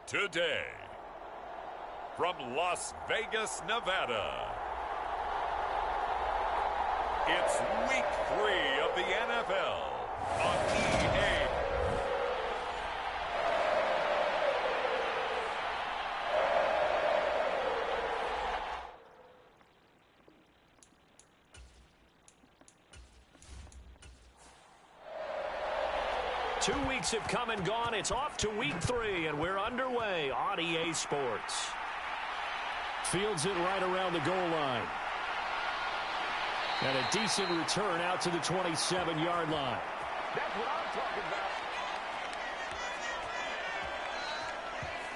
today. From Las Vegas, Nevada, it's Week 3 of the NFL on EA. Two weeks have come and gone. It's off to Week 3, and we're underway on EA Sports. Fields it right around the goal line. And a decent return out to the 27-yard line. That's what I'm talking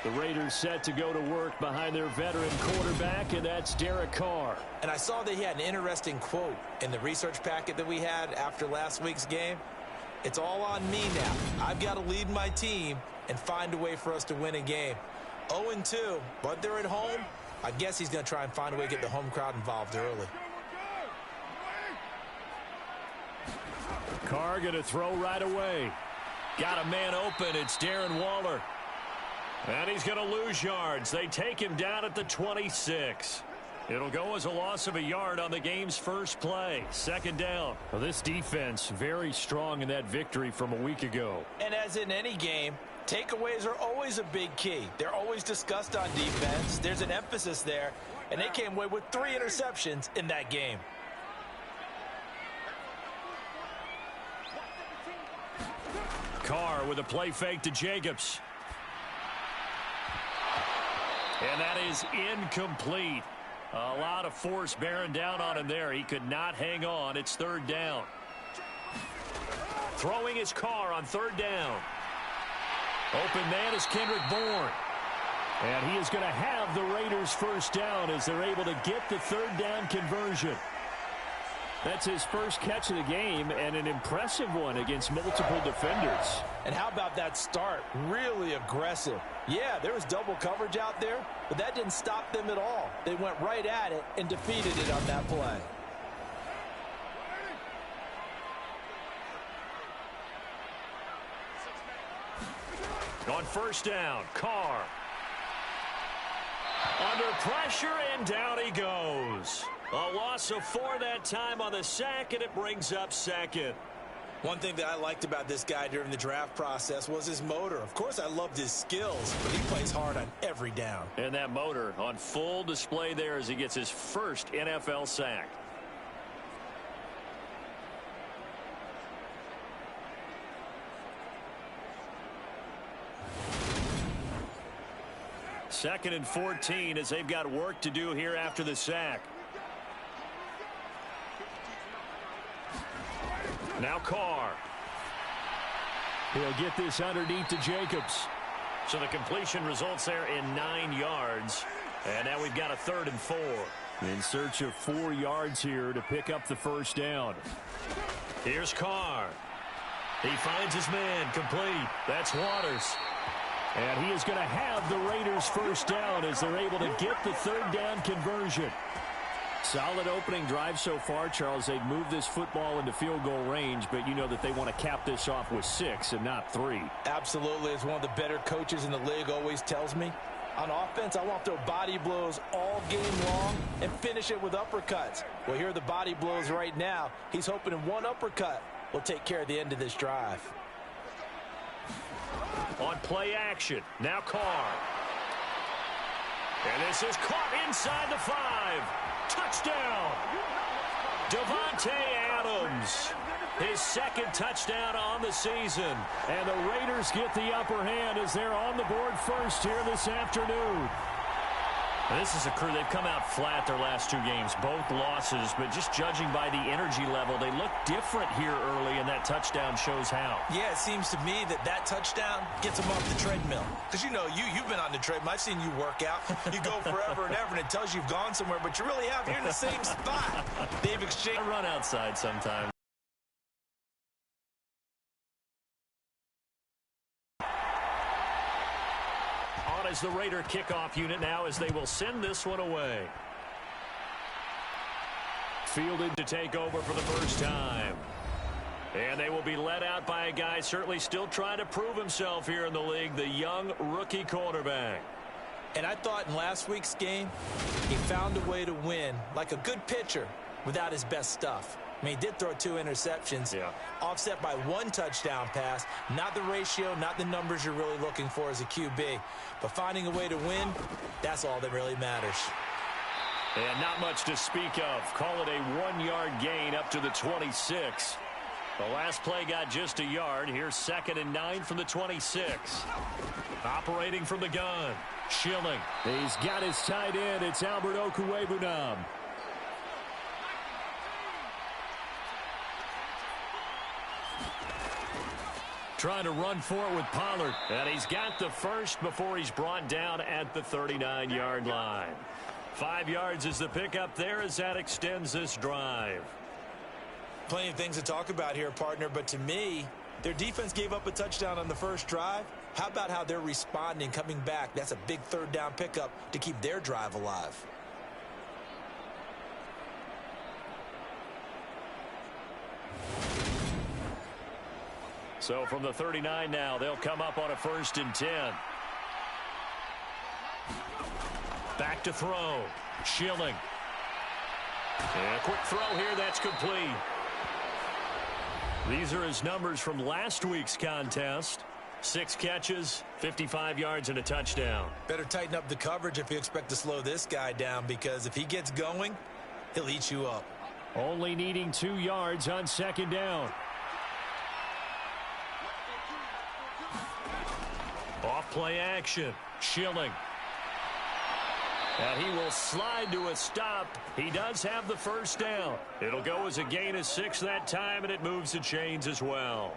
about. The Raiders set to go to work behind their veteran quarterback, and that's Derek Carr. And I saw that he had an interesting quote in the research packet that we had after last week's game. It's all on me now. I've got to lead my team and find a way for us to win a game. 0-2, but they're at home. I guess he's going to try and find a way to get the home crowd involved early. Carr going to throw right away. Got a man open. It's Darren Waller. And he's going to lose yards. They take him down at the 26. It'll go as a loss of a yard on the game's first play. Second down. Well, this defense very strong in that victory from a week ago. And as in any game, takeaways are always a big key. They're always discussed on defense. There's an emphasis there, and they came away with 3 interceptions in that game. Carr with a play fake to Jacobs. And that is incomplete. A lot of force bearing down on him there. He could not hang on. It's third down. Throwing his Carr on third down. Open man is Kendrick Bourne. And he is going to have the Raiders first down as they're able to get the third down conversion. That's his first catch of the game, and an impressive one against multiple defenders. And how about that start? Really aggressive. Yeah, there was double coverage out there, but that didn't stop them at all. They went right at it and defeated it on that play. On first down, Carr. Under pressure, and down he goes. A loss of 4 that time on the sack, and it brings up second. One thing that I liked about this guy during the draft process was his motor. Of course, I loved his skills, but he plays hard on every down. And that motor on full display there as he gets his first NFL sack. Second and 14 as they've got work to do here after the sack. Now Carr. He'll get this underneath to Jacobs. So the completion results there in 9 yards. And now we've got a 3rd and 4. In search of 4 yards here to pick up the first down. Here's Carr. He finds his man complete. That's Waters. And he is going to have the Raiders first down as they're able to get the third down conversion. Solid opening drive so far, Charles. They've moved this football into field goal range, but you know that they want to cap this off with 6 and not 3. Absolutely. As one of the better coaches in the league always tells me, on offense, I want to throw body blows all game long and finish it with uppercuts. Well, here are the body blows right now. He's hoping in one uppercut will take care of the end of this drive. On play action, now Carr. And this is caught inside the 5. Touchdown! Davante Adams. His second touchdown on the season. And the Raiders get the upper hand as they're on the board first here this afternoon. This is a crew. They've come out flat their last 2 games, both losses, but just judging by the energy level, they look different here early, and that touchdown shows how. Yeah, it seems to me that touchdown gets them off the treadmill. Because, you know, you've been on the treadmill. I've seen you work out. You go forever and ever, and it tells you you've gone somewhere, but you really have. You're in the same spot. They've exchanged. I run outside sometimes. As the Raider kickoff unit now as they will send this one away. Fielded to take over for the first time. And they will be led out by a guy certainly still trying to prove himself here in the league, the young rookie quarterback. And I thought in last week's game, he found a way to win like a good pitcher without his best stuff. I mean, he did throw 2 interceptions, offset by 1 touchdown pass. Not the ratio, not the numbers you're really looking for as a QB. But finding a way to win, that's all that really matters. And not much to speak of. Call it a 1-yard gain up to the 26. The last play got just a yard. Here's 2nd and 9 from the 26. Operating from the gun, Schilling. He's got his tight end. It's Albert Okwuegbunam. Trying to run for it with Pollard. And he's got the first before he's brought down at the 39-yard line. 5 yards is the pickup there as that extends this drive. Plenty of things to talk about here, partner, but to me, their defense gave up a touchdown on the first drive. How about how they're responding, coming back? That's a big 3rd down pickup to keep their drive alive. So from the 39 now, they'll come up on a 1st and 10. Back to throw. Schilling. And a quick throw here, that's complete. These are his numbers from last week's contest. 6 catches, 55 yards, and a touchdown. Better tighten up the coverage if you expect to slow this guy down, because if he gets going, he'll eat you up. Only needing 2 yards on 2nd down. Off play action. Schilling. And he will slide to a stop. He does have the 1st down. It'll go as a gain of 6 that time, and it moves the chains as well.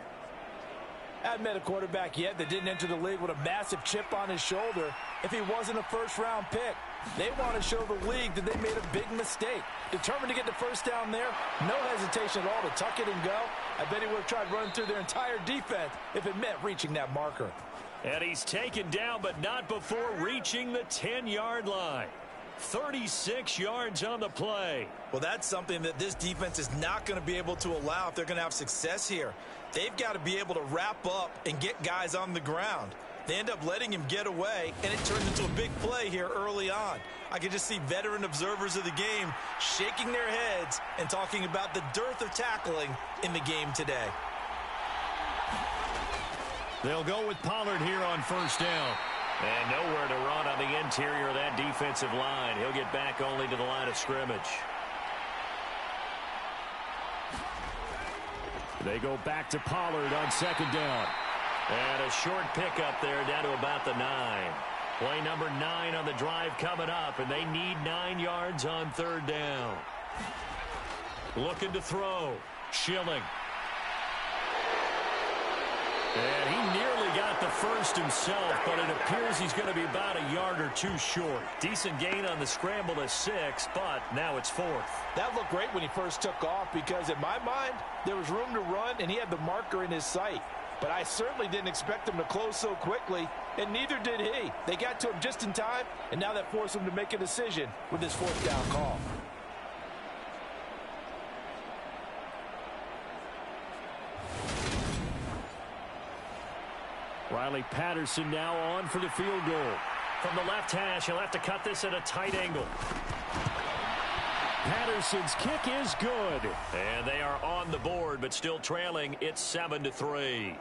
I haven't met a quarterback yet that didn't enter the league with a massive chip on his shoulder if he wasn't a 1st-round pick. They want to show the league that they made a big mistake. Determined to get the 1st down there, no hesitation at all to tuck it and go. I bet he would have tried running through their entire defense if it meant reaching that marker. And he's taken down, but not before reaching the 10-yard line. 36 yards on the play. Well, that's something that this defense is not going to be able to allow if they're going to have success here. They've got to be able to wrap up and get guys on the ground. They end up letting him get away, and it turns into a big play here early on. I can just see veteran observers of the game shaking their heads and talking about the dearth of tackling in the game today. They'll go with Pollard here on 1st down. And nowhere to run on the interior of that defensive line. He'll get back only to the line of scrimmage. They go back to Pollard on 2nd down. And a short pickup there down to about the 9. Play number 9 on the drive coming up, and they need 9 yards on 3rd down. Looking to throw. Schilling. And he nearly got the 1st himself, but it appears he's going to be about a yard or 2 short. Decent gain on the scramble to 6, but now it's 4th. That looked great when he first took off because, in my mind, there was room to run, and he had the marker in his sight. But I certainly didn't expect him to close so quickly, and neither did he. They got to him just in time, and now that forced him to make a decision with his 4th down call. Riley Patterson now on for the field goal. From the left hash, he'll have to cut this at a tight angle. Patterson's kick is good. And they are on the board, but still trailing. It's 7-3.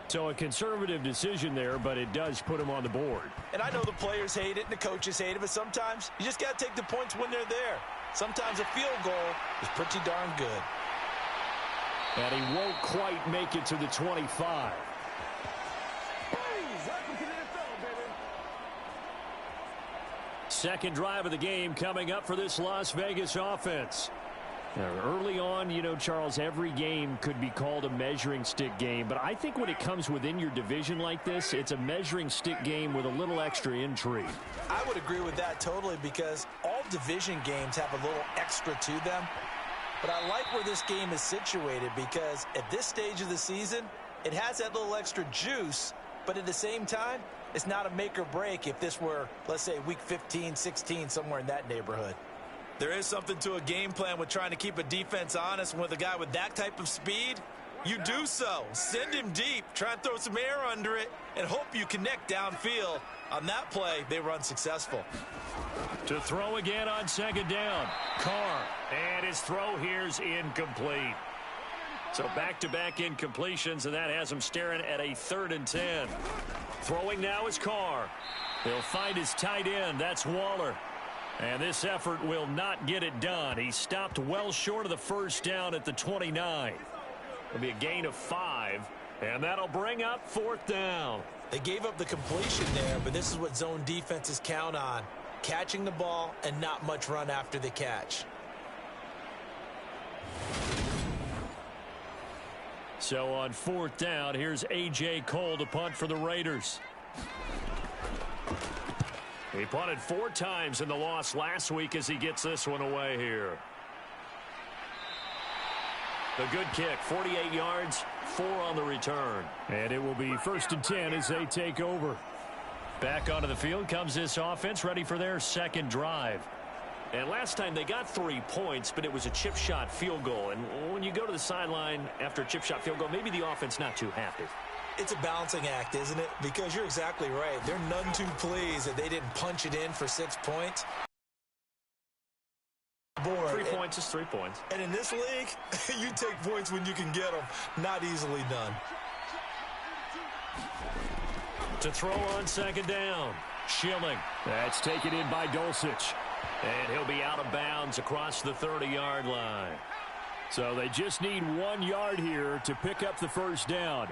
So a conservative decision there, but it does put him on the board. And I know the players hate it and the coaches hate it, but sometimes you just got to take the points when they're there. Sometimes a field goal is pretty darn good. And he won't quite make it to the 25. Second drive of the game coming up for this Las Vegas offense. Now, early on, you know, Charles, every game could be called a measuring stick game. But I think when it comes within your division like this, it's a measuring stick game with a little extra intrigue. I would agree with that totally because all division games have a little extra to them. But I like where this game is situated because at this stage of the season, it has that little extra juice. But at the same time, it's not a make or break if this were, let's say, week 15, 16, somewhere in that neighborhood. There is something to a game plan with trying to keep a defense honest. And with a guy with that type of speed, you do so. Send him deep, try and throw some air under it, and hope you connect downfield. On that play, they were unsuccessful. To throw again on second down. Carr. And his throw here's incomplete. So back-to-back incompletions, and that has him staring at a 3rd and 10. Throwing now is Carr. He'll find his tight end. That's Waller. And this effort will not get it done. He stopped well short of the first down at the 29. It'll be a gain of 5, and that'll bring up 4th down. They gave up the completion there, but this is what zone defenses count on. Catching the ball and not much run after the catch. So on 4th down, here's A.J. Cole to punt for the Raiders. He punted 4 times in the loss last week as he gets this one away here. The good kick, 48 yards, 4 on the return. And it will be 1st and 10 as they take over. Back onto the field comes this offense, ready for their 2nd drive. And last time they got 3 points, but it was a chip shot field goal. And when you go to the sideline after a chip shot field goal, maybe the offense not too happy. It's a balancing act, isn't it? Because you're exactly right. They're none too pleased that they didn't punch it in for 6 points. 3 points is 3 points. And in this league, you take points when you can get them. Not easily done. To throw on 2nd down. Schilling. That's taken in by Dulcich. And he'll be out of bounds across the 30-yard line. So they just need 1 yard here to pick up the first down.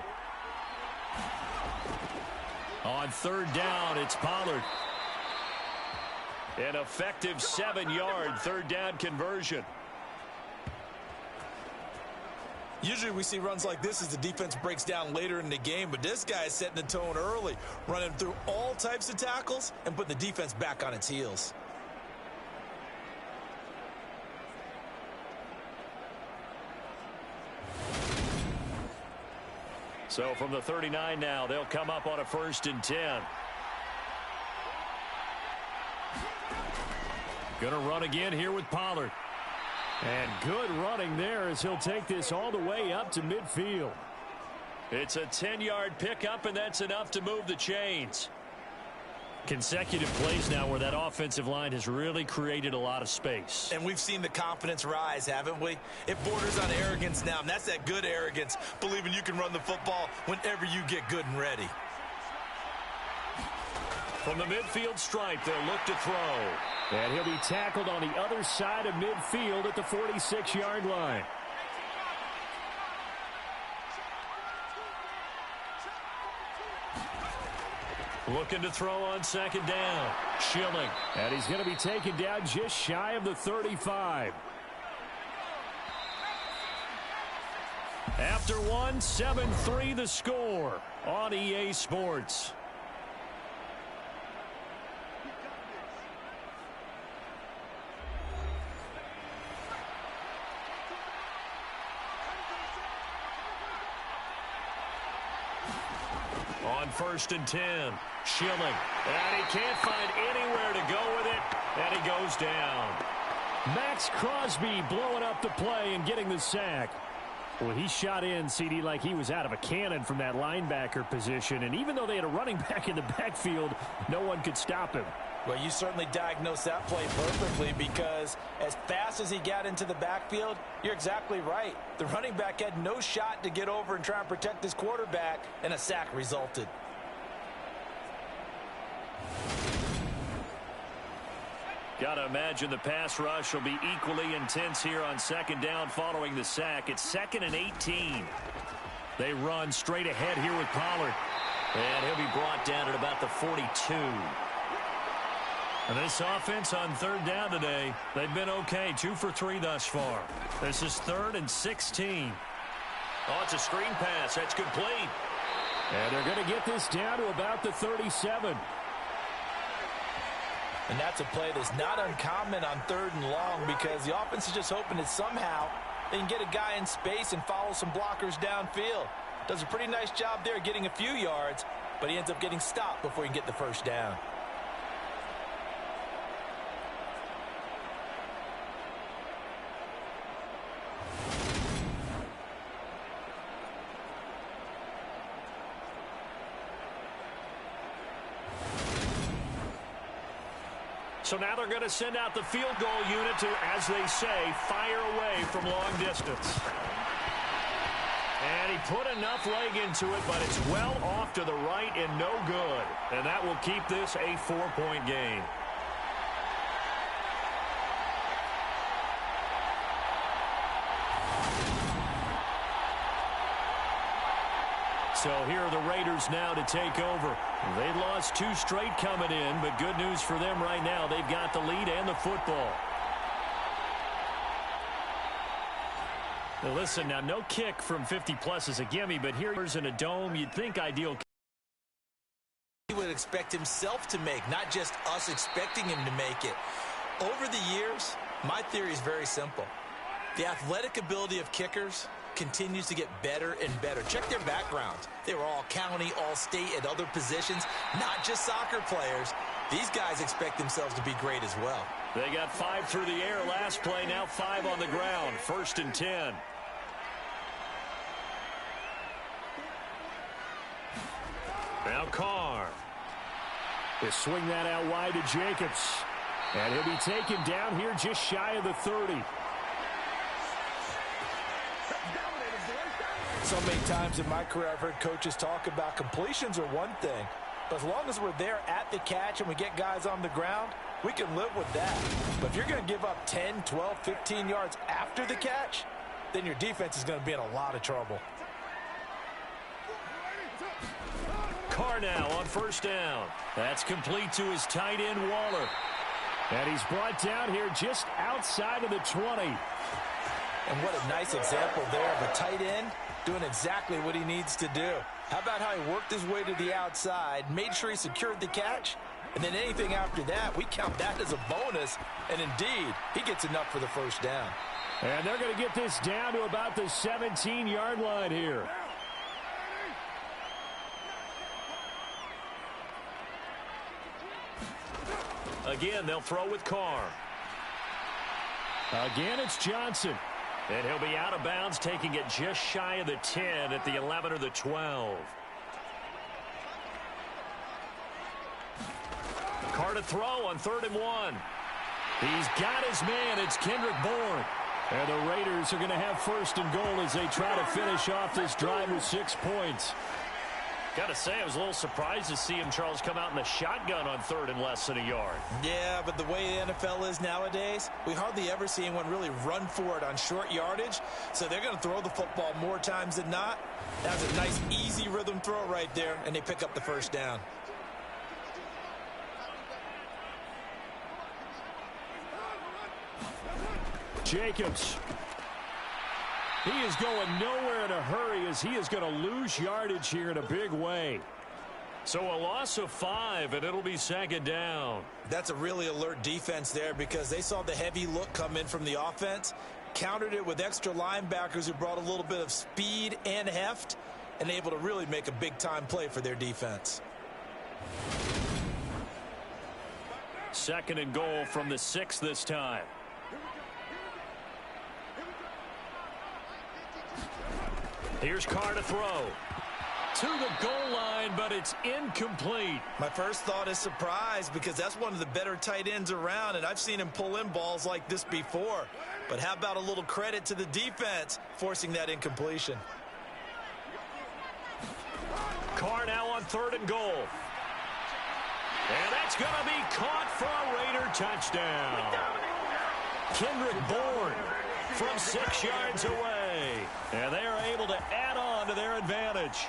On 3rd down, it's Pollard. An effective 7-yard 3rd down conversion. Usually we see runs like this as the defense breaks down later in the game, but this guy is setting the tone early, running through all types of tackles and putting the defense back on its heels. So from the 39 now, they'll come up on a 1st and 10. Gonna run again here with Pollard. And good running there as he'll take this all the way up to midfield. It's a 10-yard pickup, and that's enough to move the chains. Consecutive plays now where that offensive line has really created a lot of space. And we've seen the confidence rise, haven't we? It borders on arrogance now, and that's that good arrogance, believing you can run the football whenever you get good and ready. From the midfield stripe, they'll look to throw. And he'll be tackled on the other side of midfield at the 46-yard line. Looking to throw on 2nd down. Schilling. And he's going to be taken down just shy of the 35. After one, 7-3 the score on EA Sports. On 1st and 10, Schilling. And he can't find anywhere to go with it, and he goes down. Max Crosby blowing up the play and getting the sack. Well, he shot in, CD, like he was out of a cannon from that linebacker position. And even though they had a running back in the backfield, no one could stop him. Well, you certainly diagnosed that play perfectly because as fast as he got into the backfield, you're exactly right. The running back had no shot to get over and try and protect his quarterback, and a sack resulted. Got to imagine the pass rush will be equally intense here on 2nd down following the sack. It's 2nd and 18. They run straight ahead here with Pollard. And he'll be brought down at about the 42. And this offense on 3rd down today, they've been okay. 2 for 3 thus far. This is 3rd and 16. Oh, it's a screen pass. That's complete. And they're going to get this down to about the 37. And that's a play that's not uncommon on 3rd and long because the offense is just hoping that somehow they can get a guy in space and follow some blockers downfield. Does a pretty nice job there getting a few yards, but he ends up getting stopped before he can get the first down. So now they're going to send out the field goal unit to, as they say, fire away from long distance. And he put enough leg into it, but it's well off to the right and no good. And that will keep this a 4-point game. So here are the Raiders now to take over. They lost 2 straight coming in, but good news for them right now. They've got the lead and the football. Now listen, now no kick from 50-plus is a gimme, but here's in a dome. You'd think ideal. He would expect himself to make, not just us expecting him to make it. Over the years, my theory is very simple. The athletic ability of kickers continues to get better and better. Check their backgrounds. They were all county, all state, at other positions, not just soccer players. These guys expect themselves to be great as well. They got 5 through the air last play, now 5 on the ground. 1st and 10. Now Carr. They swing that out wide to Jacobs. And he'll be taken down here just shy of the 30. So many times in my career I've heard coaches talk about completions are one thing, but as long as we're there at the catch and we get guys on the ground, we can live with that. But if you're going to give up 10, 12, 15 yards after the catch, then your defense is going to be in a lot of trouble. Carr now on 1st down. That's complete to his tight end, Waller. And he's brought down here just outside of the 20. And what a nice example there of a tight end doing exactly what he needs to do. How about how he worked his way to the outside, made sure he secured the catch, and then anything after that, we count that as a bonus, and indeed, he gets enough for the 1st down. And they're going to get this down to about the 17-yard line here. Again, they'll throw with Carr. Again, it's Johnson. And he'll be out of bounds, taking it just shy of the 10 at the 11 or the 12. Carr to throw on 3rd and 1. He's got his man. It's Kendrick Bourne. And the Raiders are going to have 1st and goal as they try to finish off this drive with 6 points. Got to say, I was a little surprised to see him, Charles, come out in the shotgun on 3rd and less than a yard. Yeah, but the way the NFL is nowadays, we hardly ever see anyone really run for it on short yardage. So they're going to throw the football more times than not. That was a nice, easy rhythm throw right there, and they pick up the 1st down. Jacobs. He is going nowhere in a hurry as he is going to lose yardage here in a big way. So a loss of 5, and it'll be 2nd down. That's a really alert defense there because they saw the heavy look come in from the offense, countered it with extra linebackers who brought a little bit of speed and heft, and able to really make a big-time play for their defense. 2nd and goal from the 6 this time. Here's Carr to throw. To the goal line, but it's incomplete. My first thought is surprise because that's one of the better tight ends around, and I've seen him pull in balls like this before. But how about a little credit to the defense forcing that incompletion? Carr now on 3rd and goal. And that's going to be caught for a Raider touchdown. Kendrick Bourne from 6 yards away. And they are able to add on to their advantage.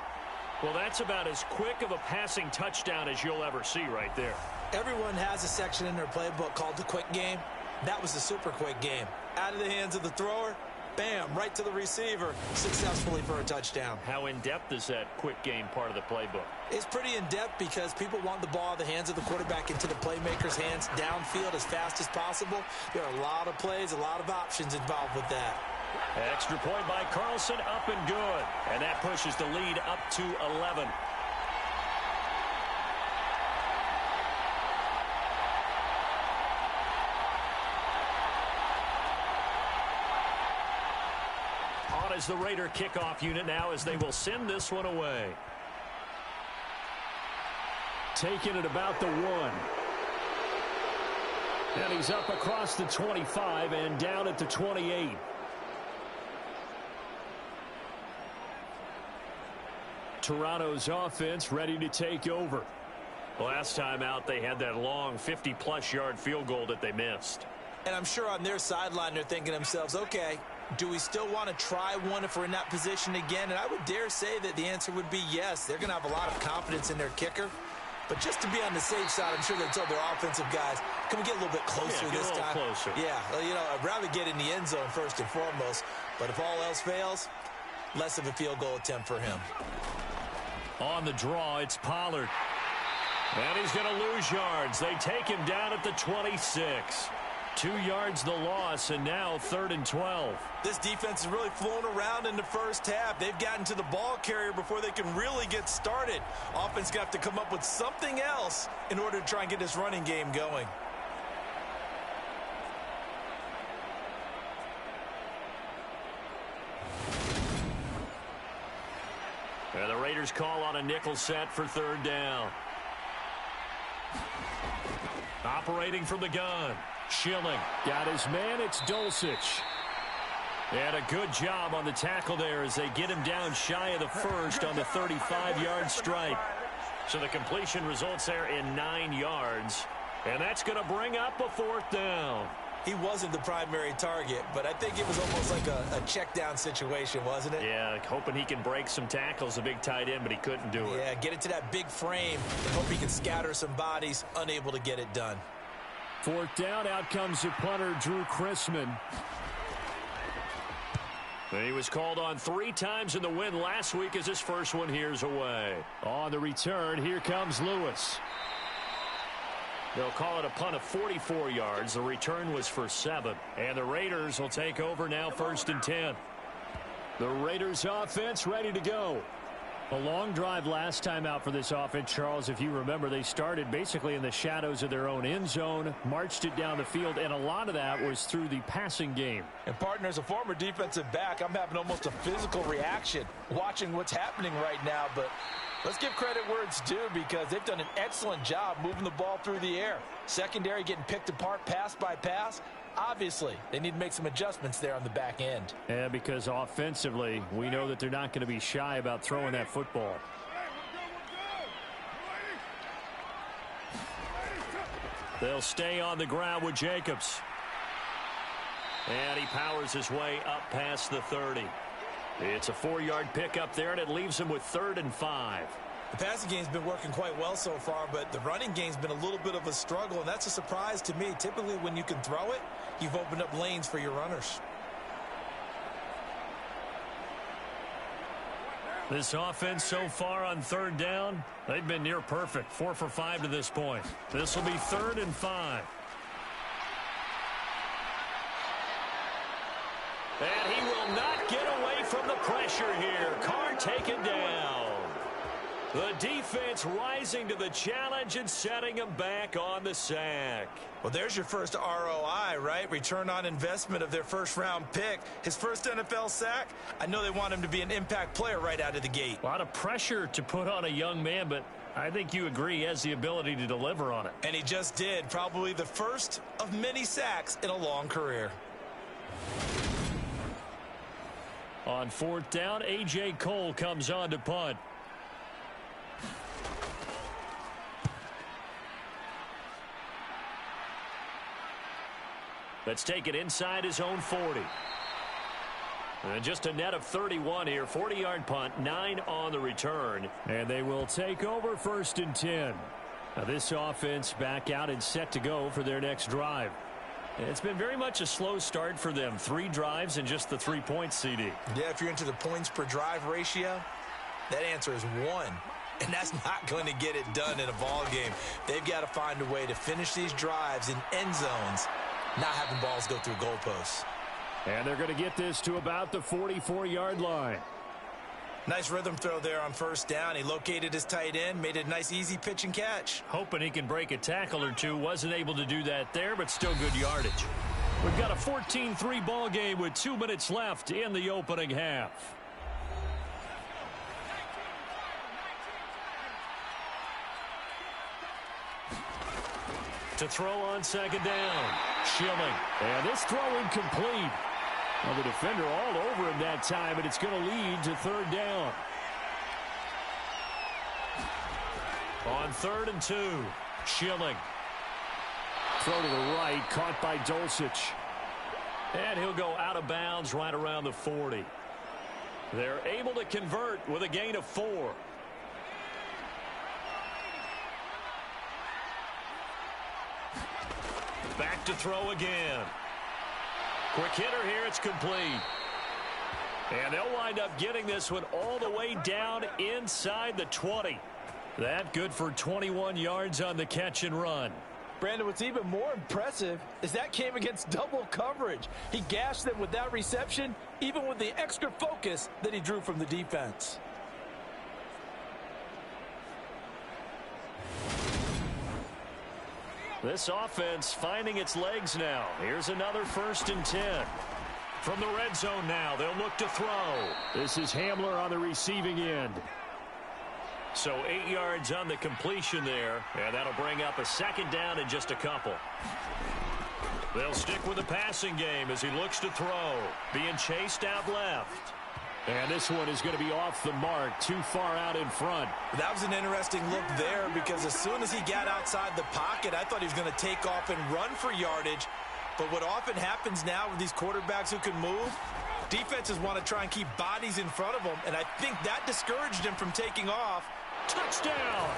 Well, that's about as quick of a passing touchdown as you'll ever see right there. Everyone has a section in their playbook called the quick game. That was the super quick game. Out of the hands of the thrower, bam, right to the receiver, successfully for a touchdown. How in-depth is that quick game part of the playbook? It's pretty in-depth because people want the ball in the hands of the quarterback into the playmaker's hands downfield as fast as possible. There are a lot of plays, a lot of options involved with that. Extra point by Carlson, up and good. And that pushes the lead up to 11. On is the Raider kickoff unit now as they will send this one away. Taking it about the 1. And he's up across the 25 and down at the 28. Toronto's offense ready to take over. Last time out, they had that long 50-plus yard field goal that they missed. And I'm sure on their sideline they're thinking to themselves, okay, do we still want to try one if we're in that position again? And I would dare say that the answer would be yes. They're going to have a lot of confidence in their kicker. But just to be on the safe side, I'm sure they told their offensive guys, can we get a little bit closer this time? Closer. Yeah, well, you know, I'd rather get in the end zone first and foremost. But if all else fails, less of a field goal attempt for him. On the draw, it's Pollard. And he's going to lose yards. They take him down at the 26. 2 yards the loss, and now 3rd and 12. This defense is really flown around in the first half. They've gotten to the ball carrier before they can really get started. Offense got to come up with something else in order to try and get this running game going. And the Raiders call on a nickel set for 3rd down. Operating from the gun. Schilling got his man. It's Dulcich. And a good job on the tackle there as they get him down shy of the first on the 35-yard strike. So the completion results there in 9 yards. And that's going to bring up a 4th down. He wasn't the primary target, but I think it was almost like a check down situation, wasn't it? Yeah, hoping he can break some tackles, a big tight end, but he couldn't do it. Yeah, get it to that big frame and hope he can scatter some bodies, unable to get it done. 4th down, out comes the punter, Drew Chrisman. He was called on 3 times in the win last week as his first one here's away. On the return, here comes Lewis. They'll call it a punt of 44 yards. The return was for 7. And the Raiders will take over now 1st and 10. The Raiders offense ready to go. A long drive last time out for this offense, Charles. If you remember, they started basically in the shadows of their own end zone, marched it down the field, and a lot of that was through the passing game. And, partner, as a former defensive back, I'm having almost a physical reaction watching what's happening right now. But let's give credit where it's due because they've done an excellent job moving the ball through the air. Secondary getting picked apart pass by pass. Obviously, they need to make some adjustments there on the back end. Yeah, because offensively, we know that they're not going to be shy about throwing that football. They'll stay on the ground with Jacobs. And he powers his way up past the 30. It's a 4-yard pickup there, and it leaves him with 3rd and 5. The passing game's been working quite well so far, but the running game's been a little bit of a struggle, and that's a surprise to me. Typically, when you can throw it, you've opened up lanes for your runners. This offense so far on 3rd down, they've been near perfect. 4 for 5 to this point. This will be 3rd and 5. And he will not get away from the pressure here. Carr taken down. The defense rising to the challenge and setting him back on the sack. Well, there's your first ROI, right? Return on investment of their first-round pick. His first NFL sack. I know they want him to be an impact player right out of the gate. A lot of pressure to put on a young man, but I think you agree he has the ability to deliver on it. And he just did. Probably the first of many sacks in a long career. On 4th down, A.J. Cole comes on to punt. Let's take it inside his own 40. And just a net of 31 here. 40-yard punt, 9 on the return. And they will take over 1st and 10. Now this offense back out and set to go for their next drive. It's been very much a slow start for them. 3 drives and just the 3 points, CD. Yeah, if you're into the points per drive ratio, that answer is 1. And that's not going to get it done in a ball game. They've got to find a way to finish these drives in end zones, not having balls go through goalposts. And they're going to get this to about the 44-yard line. Nice rhythm throw there on 1st down. He located his tight end, made it a nice easy pitch and catch. Hoping he can break a tackle or two. Wasn't able to do that there, but still good yardage. We've got a 14-3 ball game with 2 minutes left in the opening half. To throw on second down. Schilling. And this throw incomplete. Well, the defender all over him that time, and it's going to lead to third down. On 3rd and 2, Schilling. Throw to the right, caught by Dulcich. And he'll go out of bounds right around the 40. They're able to convert with a gain of 4. Back to throw again. Quick hitter here, it's complete. And they'll wind up getting this one all the way down inside the 20. That good for 21 yards on the catch and run. Brandon, what's even more impressive is that came against double coverage. He gashed them with that reception, even with the extra focus that he drew from the defense. This offense finding its legs now. Here's another 1st and 10. From the red zone now, they'll look to throw. This is Hamler on the receiving end. So 8 yards on the completion there, and that'll bring up a second down in just a couple. They'll stick with the passing game as he looks to throw. Being chased out left. And this one is going to be off the mark, too far out in front. That was an interesting look there because as soon as he got outside the pocket, I thought he was going to take off and run for yardage. But what often happens now with these quarterbacks who can move, defenses want to try and keep bodies in front of them, and I think that discouraged him from taking off. Touchdown!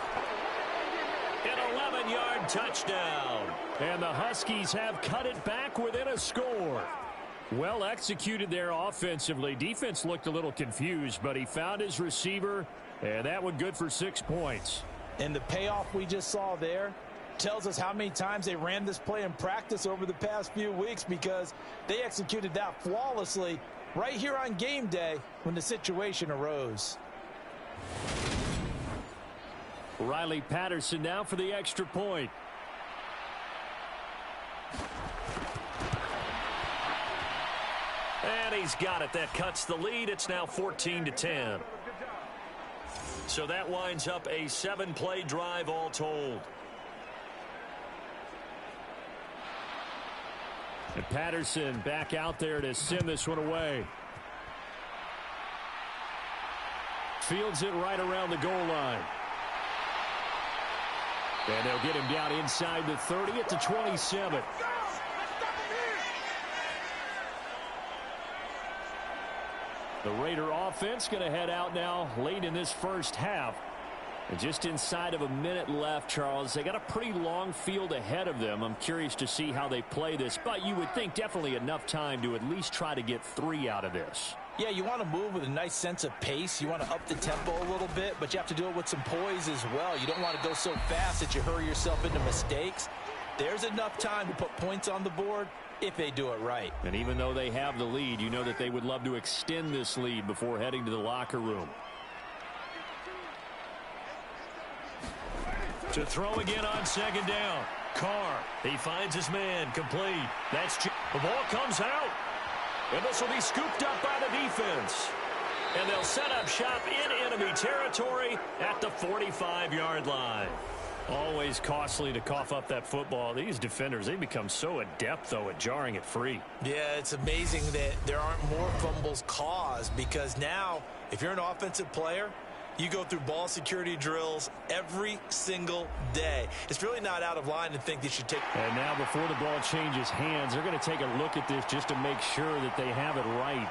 An 11-yard touchdown. And the Huskies have cut it back within a score. Well executed there offensively. Defense looked a little confused, but he found his receiver, and that one good for 6 points. And the payoff we just saw there tells us how many times they ran this play in practice over the past few weeks, because they executed that flawlessly right here on game day when the situation arose. Riley Patterson now for the extra point. And he's got it. That cuts the lead. It's now 14-10. So that winds up a 7-play drive all told. And Patterson back out there to send this one away. Fields it right around the goal line. And they'll get him down inside the 30 at the 27. The Raider offense going to head out now late in this first half. And just inside of a minute left, Charles. They got a pretty long field ahead of them. I'm curious to see how they play this. But you would think definitely enough time to at least try to get 3 out of this. Yeah, you want to move with a nice sense of pace. You want to up the tempo a little bit, but you have to do it with some poise as well. You don't want to go so fast that you hurry yourself into mistakes. There's enough time to put points on the board if they do it right. And even though they have the lead, you know that they would love to extend this lead before heading to the locker room. To throw again on second down. Carr, he finds his man, complete. The ball comes out. And this will be scooped up by the defense. And they'll set up shop in enemy territory at the 45-yard line. Always costly to cough up that football. These defenders, they become so adept, though, at jarring it free. Yeah, it's amazing that there aren't more fumbles caused, because now, if you're an offensive player, you go through ball security drills every single day. It's really not out of line to think they should take. And now before the ball changes hands, they're going to take a look at this just to make sure that they have it right.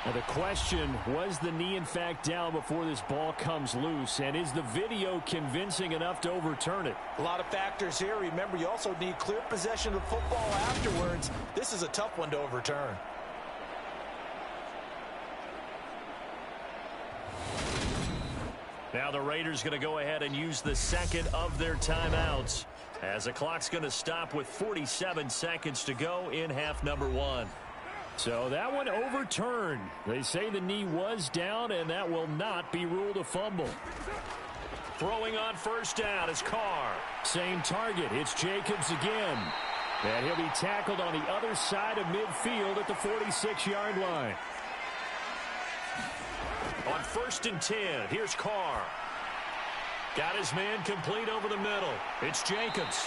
Now the question, was the knee in fact down before this ball comes loose? And is the video convincing enough to overturn it? A lot of factors here. Remember, you also need clear possession of the football afterwards. This is a tough one to overturn. Now the Raiders going to go ahead and use the second of their timeouts, as the clock's going to stop with 47 seconds to go in half number 1. So that one overturned. They say the knee was down, and that will not be ruled a fumble. Throwing on first down is Carr. Same target. It's Jacobs again. And he'll be tackled on the other side of midfield at the 46-yard line. On 1st and 10, here's Carr. Got his man complete over the middle. It's Jacobs.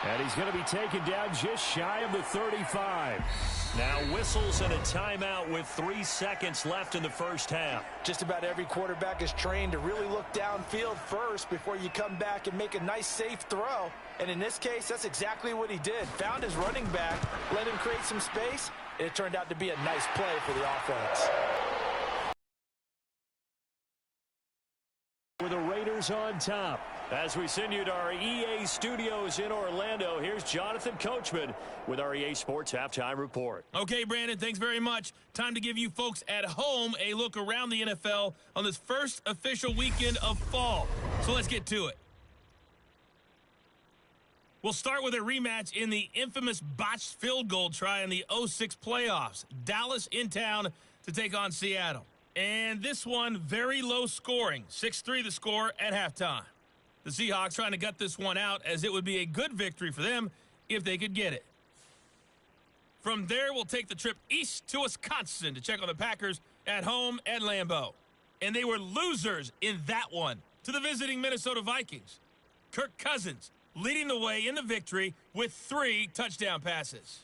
And he's going to be taken down just shy of the 35. Now whistles and a timeout with 3 seconds left in the first half. Just about every quarterback is trained to really look downfield first before you come back and make a nice, safe throw. And in this case, that's exactly what he did. Found his running back, let him create some space, and it turned out to be a nice play for the offense. For the Raiders on top. As we send you to our EA studios in Orlando, here's Jonathan Coachman with our EA Sports Halftime Report. Okay, Brandon, thanks very much. Time to give you folks at home a look around the NFL on this first official weekend of fall. So let's get to it. We'll start with a rematch in the infamous botched field goal try in the 06 playoffs. Dallas in town to take on Seattle. And this one, very low scoring. 6-3 the score at halftime. The Seahawks trying to gut this one out as it would be a good victory for them if they could get it. From there, we'll take the trip east to Wisconsin to check on the Packers at home at Lambeau. And they were losers in that one to the visiting Minnesota Vikings. Kirk Cousins leading the way in the victory with 3 touchdown passes.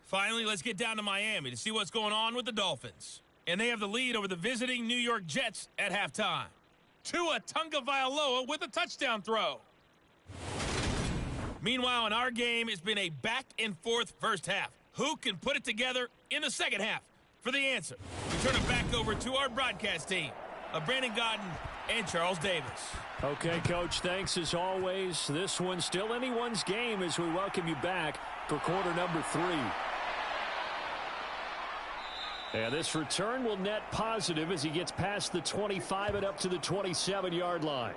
Finally, let's get down to Miami to see what's going on with the Dolphins. And they have the lead over the visiting New York Jets at halftime. Tua Tagovailoa with a touchdown throw. Meanwhile, in our game, it's been a back-and-forth first half. Who can put it together in the second half? For the answer, we turn it back over to our broadcast team of Brandon Gaudin and Charles Davis. Okay, Coach, thanks as always. This one's still anyone's game as we welcome you back for quarter number 3. And this return will net positive as he gets past the 25 and up to the 27-yard line.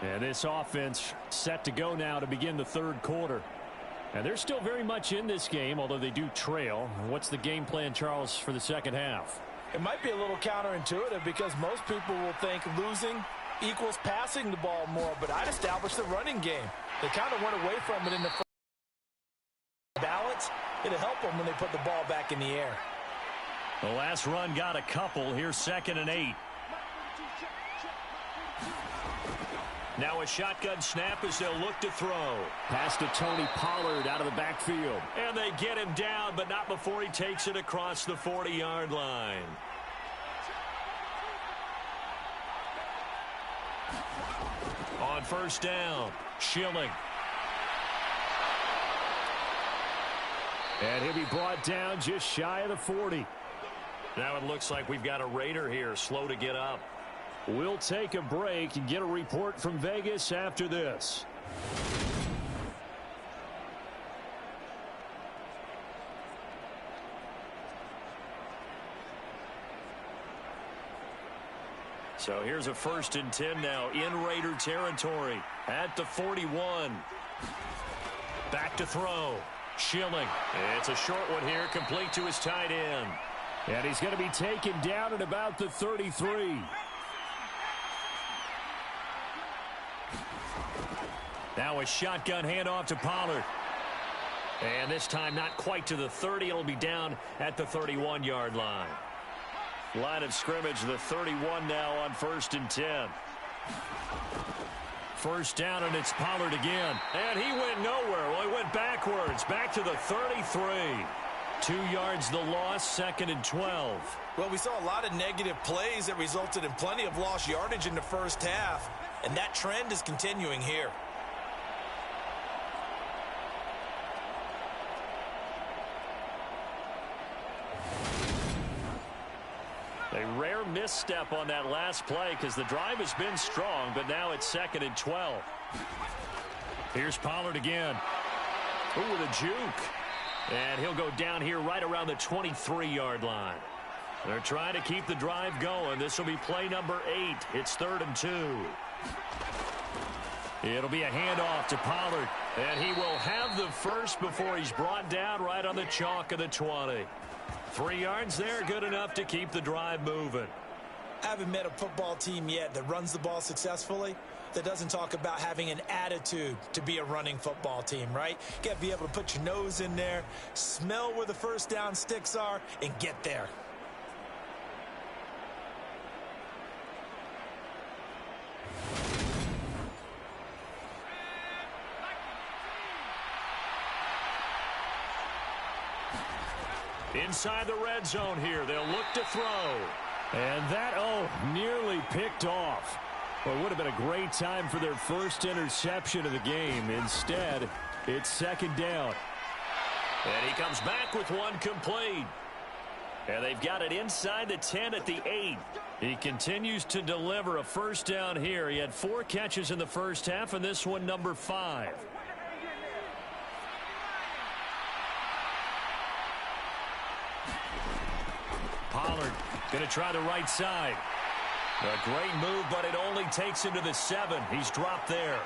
And this offense set to go now to begin the third quarter. And they're still very much in this game, although they do trail. What's the game plan, Charles, for the second half? It might be a little counterintuitive because most people will think losing equals passing the ball more, but I'd establish the running game. They kind of went away from it in the first balance. It'll help them when they put the ball back in the air. The last run got a couple. Here's 2nd and 8. Now a shotgun snap as they'll look to throw. Pass to Tony Pollard out of the backfield. And they get him down, but not before he takes it across the 40-yard line. On first down, Schilling. And he'll be brought down just shy of the 40. Now it looks like we've got a Raider here, slow to get up. We'll take a break and get a report from Vegas after this. So here's a 1st and 10 now in Raider territory at the 41. Back to throw. Schilling. It's a short one here, complete to his tight end. And he's going to be taken down at about the 33. Now a shotgun handoff to Pollard. And this time not quite to the 30. It'll be down at the 31-yard line. Line of scrimmage, the 31 now on 1st and 10. First down, and it's Pollard again. And he went nowhere. Well, he went backwards, back to the 33. 2 yards the loss, 2nd and 12. Well, we saw a lot of negative plays that resulted in plenty of lost yardage in the first half, and that trend is continuing here. A rare misstep on that last play because the drive has been strong, but now it's 2nd and 12. Here's Pollard again. Ooh, with a juke. And he'll go down here right around the 23-yard line. They're trying to keep the drive going. This will be play number 8. It's 3rd and 2. It'll be a handoff to Pollard. And he will have the first before he's brought down right on the chalk of the 20. 3 yards there, good enough to keep the drive moving. I haven't met a football team yet that runs the ball successfully that doesn't talk about having an attitude to be a running football team, right? You got to be able to put your nose in there, smell where the first down sticks are, and get there. Inside the red zone here. They'll look to throw. And that, nearly picked off. Well, it would have been a great time for their first interception of the game. Instead, it's second down. And he comes back with one complete. And they've got it inside the 10 at the 8. He continues to deliver a first down here. He had 4 catches in the first half, and this one number 5. Pollard going to try the right side. A great move, but it only takes him to the 7. He's dropped there.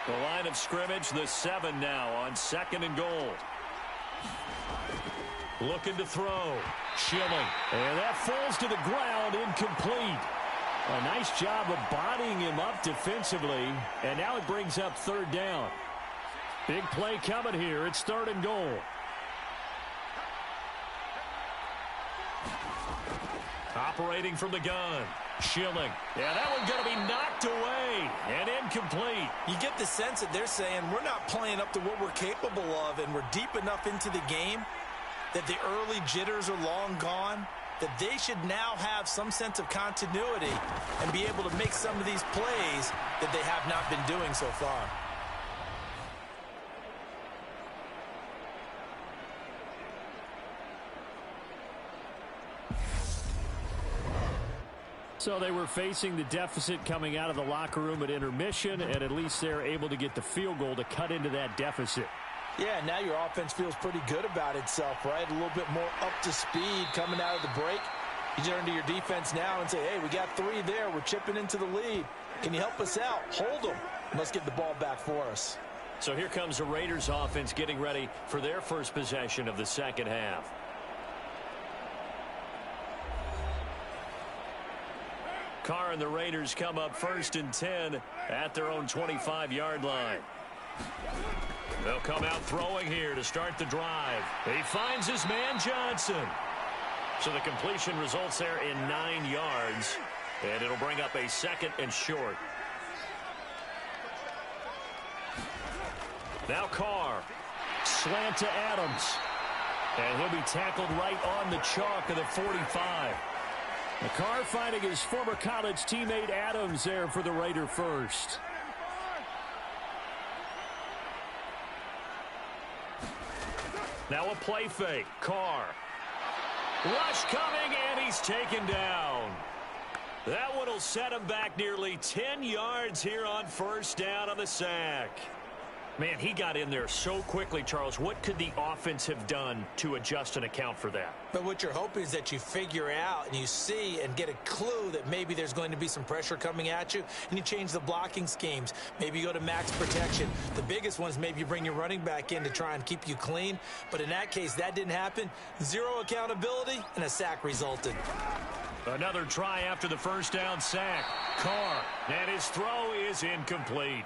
The line of scrimmage, the 7 now on second and goal. Looking to throw. Schilling. And that falls to the ground, incomplete. A nice job of bodying him up defensively. And now it brings up third down. Big play coming here. It's third and goal. Operating from the gun. Schilling. Yeah, that one's going to be knocked away and incomplete. You get the sense that they're saying we're not playing up to what we're capable of, and we're deep enough into the game that the early jitters are long gone, that they should now have some sense of continuity and be able to make some of these plays that they have not been doing so far. So they were facing the deficit coming out of the locker room at intermission, and at least they're able to get the field goal to cut into that deficit. Yeah, now your offense feels pretty good about itself, right? A little bit more up to speed coming out of the break. You turn to your defense now and say, hey, we got 3 there. We're chipping into the lead. Can you help us out? Hold them. Let's get the ball back for us. So here comes the Raiders offense getting ready for their first possession of the second half. Carr and the Raiders come up first and 10 at their own 25-yard line. They'll come out throwing here to start the drive. He finds his man Johnson. So the completion results there in 9 yards. And it'll bring up a second and short. Now Carr. Slant to Adams. And he'll be tackled right on the chalk of the 45. Carr finding his former college teammate Adams there for the Raider first. Now a play fake. Carr. Rush coming, and he's taken down. That one will set him back nearly 10 yards here on first down on the sack. Man, he got in there so quickly, Charles. What could the offense have done to adjust and account for that? But what you're hoping is that you figure out and you see and get a clue that maybe there's going to be some pressure coming at you, and you change the blocking schemes. Maybe you go to max protection. The biggest one is maybe you bring your running back in to try and keep you clean. But in that case, that didn't happen. 0 accountability, and a sack resulted. Another try after the first down sack. Carr, and his throw is incomplete.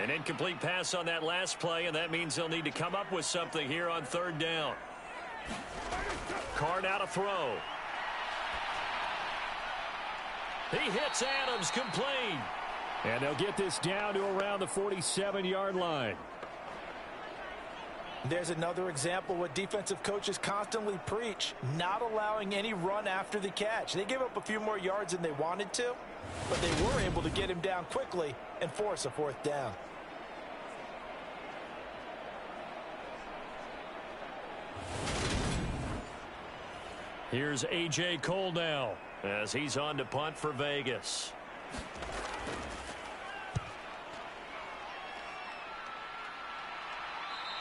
An incomplete pass on that last play, and that means they'll need to come up with something here on third down. Carr now to throw. He hits Adams complete. And they'll get this down to around the 47-yard line. There's another example what defensive coaches constantly preach, not allowing any run after the catch. They gave up a few more yards than they wanted to, but they were able to get him down quickly and force a fourth down. Here's A.J. Cole now as he's on to punt for Vegas.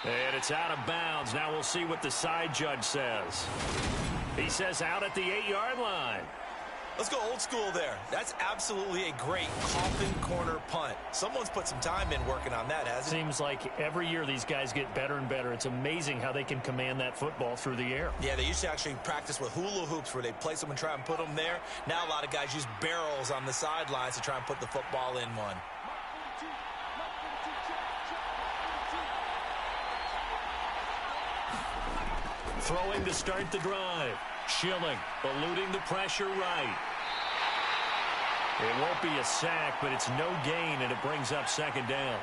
And it's out of bounds. Now we'll see what the side judge says. He says out at the 8-yard line. Let's go old school there. That's absolutely a great coffin corner punt. Someone's put some time in working on that, hasn't it? Seems like every year these guys get better and better. It's amazing how they can command that football through the air. Yeah, they used to actually practice with hula hoops where they place them and try and put them there. Now a lot of guys use barrels on the sidelines to try and put the football in one. Throwing to start the drive. Schilling eluding the pressure right. It won't be a sack, but it's no gain, and it brings up second down.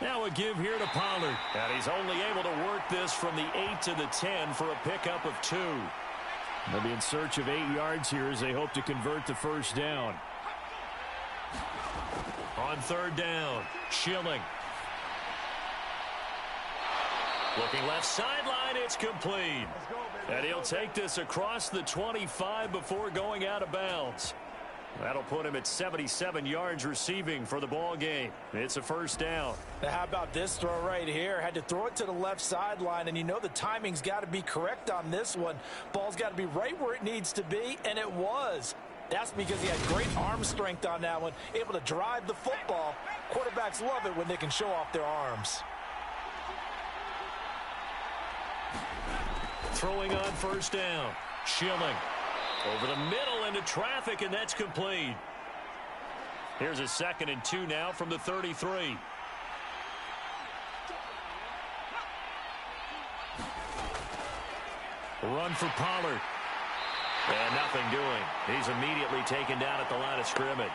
Now a give here to Pollard. And he's only able to work this from the 8 to the 10 for a pickup of 2. They'll be in search of 8 yards here as they hope to convert the first down. On third down, Schilling. Looking left sideline, it's complete. And he'll take this across the 25 before going out of bounds. That'll put him at 77 yards receiving for the ball game. It's a first down. Now, how about this throw right here? Had to throw it to the left sideline, and you know the timing's got to be correct on this one. Ball's got to be right where it needs to be, and it was. That's because he had great arm strength on that one, able to drive the football. Quarterbacks love it when they can show off their arms. Throwing on first down, Schilling. Over the middle into traffic, and that's complete. Here's a 2nd and 2 now from the 33. Run for Pollard. And nothing doing. He's immediately taken down at the line of scrimmage.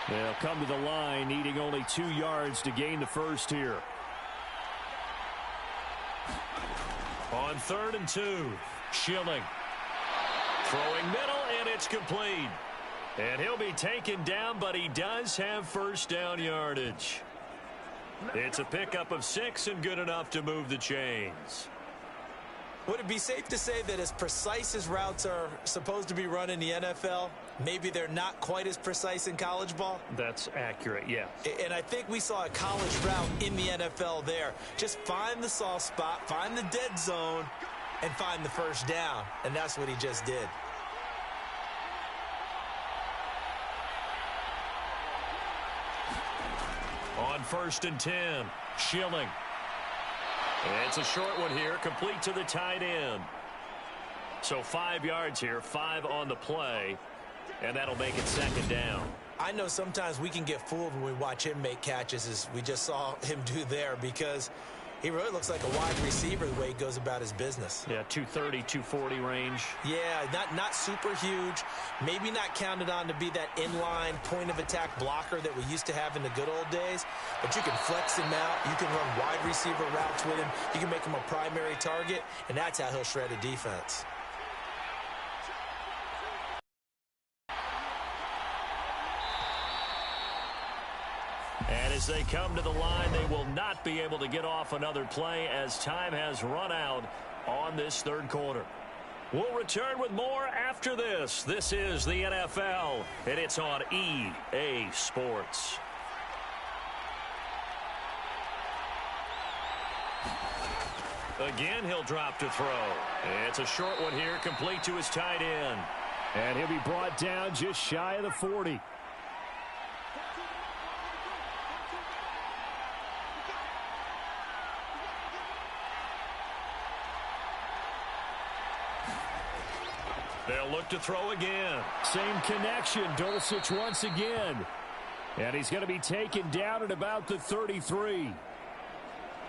They'll come to the line, needing only 2 yards to gain the first here. On 3rd and 2, Schilling. Throwing middle, and it's complete. And he'll be taken down, but he does have first down yardage. It's a pickup of 6 and good enough to move the chains. Would it be safe to say that as precise as routes are supposed to be run in the NFL, maybe they're not quite as precise in college ball? That's accurate, yeah. And I think we saw a college route in the NFL there. Just find the soft spot, find the dead zone, and find the first down. And that's what he just did. On 1st and 10, Schilling. It's a short one here, complete to the tight end. So 5 yards here, 5 on the play, and that'll make it 2nd down. I know sometimes we can get fooled when we watch him make catches, as we just saw him do there, because he really looks like a wide receiver the way he goes about his business. Yeah, 230, 240 range. Yeah, not super huge. Maybe not counted on to be that inline point-of-attack blocker that we used to have in the good old days. But you can flex him out. You can run wide receiver routes with him. You can make him a primary target, and that's how he'll shred a defense. And as they come to the line, they will not be able to get off another play as time has run out on this 3rd quarter. We'll return with more after this. This is the NFL, and it's on EA Sports. Again, he'll drop to throw. It's a short one here, complete to his tight end. And he'll be brought down just shy of the 40. They'll look to throw again. Same connection. Dulcich once again. And he's going to be taken down at about the 33.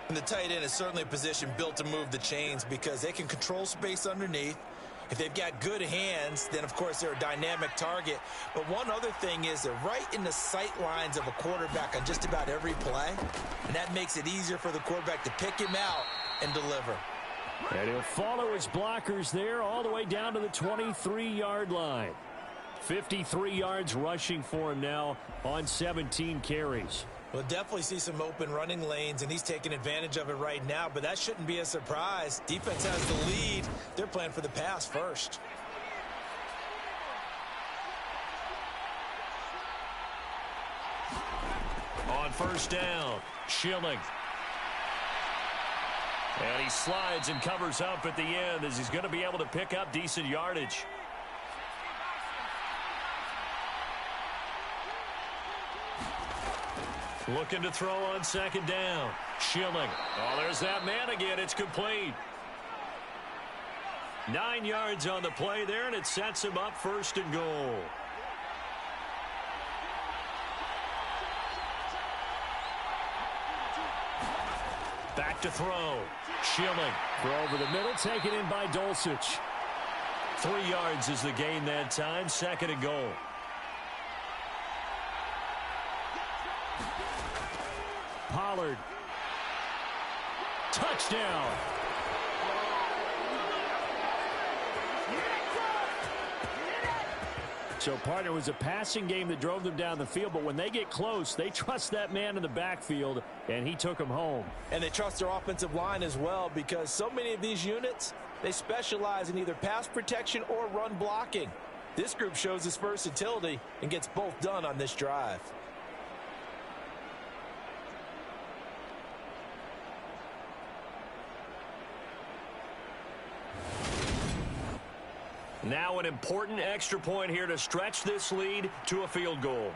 And the tight end is certainly a position built to move the chains because they can control space underneath. If they've got good hands, then, of course, they're a dynamic target. But one other thing is they're right in the sight lines of a quarterback on just about every play. And that makes it easier for the quarterback to pick him out and deliver. And he'll follow his blockers there all the way down to the 23-yard line. 53 yards rushing for him now on 17 carries. We'll definitely see some open running lanes, and he's taking advantage of it right now, but that shouldn't be a surprise. Defense has the lead. They're playing for the pass first. On first down, Schilling. And he slides and covers up at the end as he's going to be able to pick up decent yardage. Looking to throw on 2nd down. Schilling. Oh, there's that man again. It's complete. 9 yards on the play there, and it sets him up 1st and goal. Back to throw. Schilling. Throw over the middle, taken in by Dulcich. 3 yards is the gain that time. 2nd and goal. Pollard. Touchdown. So, partner, it was a passing game that drove them down the field, but when they get close, they trust that man in the backfield, and he took them home. And they trust their offensive line as well, because so many of these units, they specialize in either pass protection or run blocking. This group shows its versatility and gets both done on this drive. Now an important extra point here to stretch this lead to a field goal.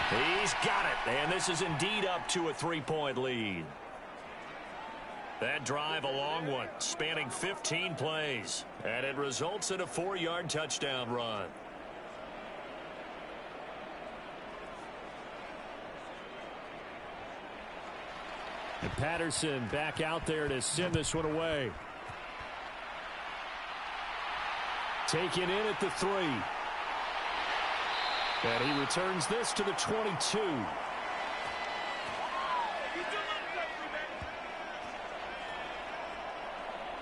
He's got it, and this is indeed up to a 3-point lead. That drive, a long one, spanning 15 plays, and it results in a 4-yard touchdown run. And Patterson back out there to send this one away. Taken in at the 3. And he returns this to the 22.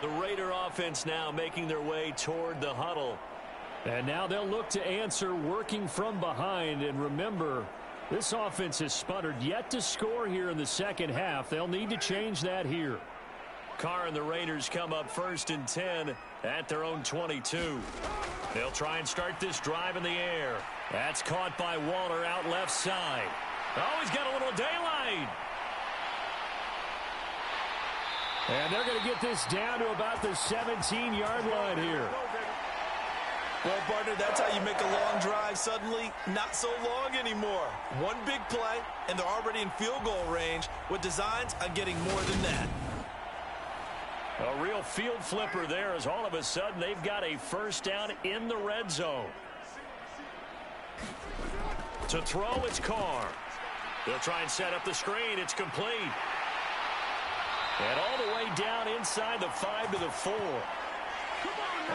The Raider offense now making their way toward the huddle. And now they'll look to answer working from behind. And remember, this offense has sputtered yet to score here in the second half. They'll need to change that here. Carr and the Raiders come up 1st and 10 at their own 22. They'll try and start this drive in the air. That's caught by Waller out left side. Oh, he's got a little daylight. And they're going to get this down to about the 17-yard line here. Well, partner, that's how you make a long drive suddenly not so long anymore. One big play, and they're already in field goal range with designs on getting more than that. A real field flipper there, as all of a sudden they've got a first down in the red zone. To throw, it's Carr. They'll try and set up the screen. It's complete. And all the way down inside the 5 to the 4.